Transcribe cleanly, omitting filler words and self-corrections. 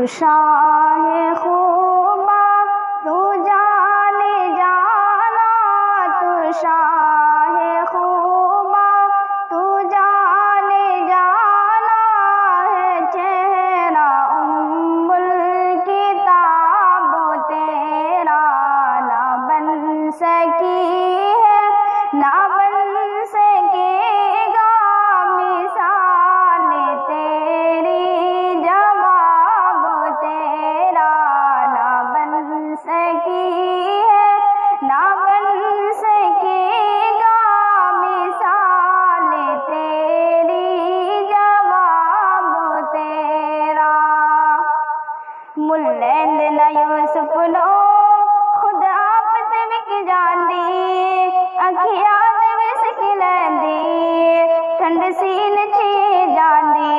شاہ خوبا تو جانے جانا، تو شاہ خوبا تو جانے جانا ہے، چہرہ ام الکتاب تیرا نہ بن سکی ہے، نہ بن سکے گا مثال تیری، جواب تیرا نہ بن سکی ہے، نہ بن سکے گا مثال تیری، جواب تیرا۔ ملیند نہ یوسف لو خود آپ تے وک جاندی، اکھیاں تے وسک لیندی، ٹھنڈ سین چھی جاندی،